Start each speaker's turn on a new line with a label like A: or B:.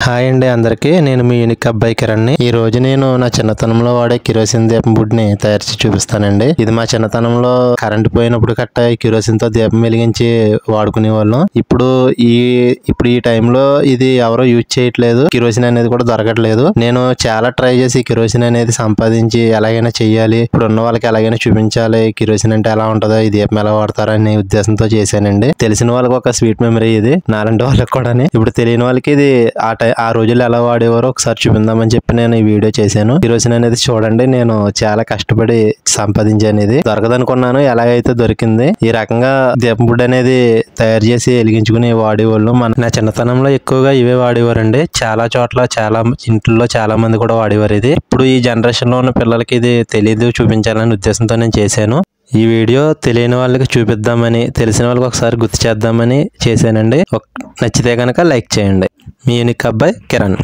A: Hi అండి అందరికీ, నేను మీ యూనిక్ అబ్బాయి కిరణ్ని. ఈ రోజు నేను నా చిన్నతనంలో వాడే కిరోసిన్ దీపం బుడ్ని తయారు చేసి చూపిస్తానండి. ఇది మా చిన్నతనంలో కరెంట్ పోయినప్పుడు కట్ట ఈ కిరోసిన్ తో దీపం వెలిగించి వాడుకునే వాళ్ళం. ఇప్పుడు ఈ టైంలో ఇది ఎవరో యూజ్ చేయట్లేదు. కిరోసిన్ అనేది కూడా దొరకట్లేదు. నేను చాలా ట్రై చేసి కిరోసిన్ అనేది సంపాదించి ఎలాగైనా చెయ్యాలి, ఇప్పుడు ఉన్న వాళ్ళకి ఎలాగైనా చూపించాలి కిరోసిన్ అంటే ఎలా ఉంటుందో, ఈ దీపం ఎలా వాడతారనే ఉద్దేశంతో చేశానండి. తెలిసిన వాళ్ళకి ఒక స్వీట్ మెమరీ ఇది, నాలాంటి వాళ్ళకి కూడా. ఇప్పుడు తెలియని వాళ్ళకి ఇది ఆ రోజుల్లో ఎలా వాడేవారో ఒకసారి చూపిందామని చెప్పి నేను ఈ వీడియో చేశాను. కిరోసిన్ అనేది చూడండి, నేను చాలా కష్టపడి సంపాదించాను. ఇది దొరకదనుకున్నాను, ఎలాగైతే దొరికింది. ఈ రకంగా దీపం బుడ్డి అనేది తయారు చేసి వెలిగించుకుని వాడేవాళ్ళు. నా చిన్నతనంలో ఎక్కువగా ఇవే వాడేవారండి. చాలా చోట్ల చాలా ఇంట్లో చాలా మంది కూడా వాడేవారు ఇది. ఇప్పుడు ఈ జనరేషన్ లో ఉన్న పిల్లలకి ఇది తెలియదు, చూపించాలనే ఉద్దేశంతో నేను చేశాను. ఈ వీడియో తెలియని వాళ్ళకి చూపిద్దామని, తెలిసిన వాళ్ళకి ఒకసారి గుర్తు చేద్దామని చేశానండి. నచ్చితే కనుక లైక్ చేయండి. మీ యూనిక్ అబ్బాయి కిరణ్.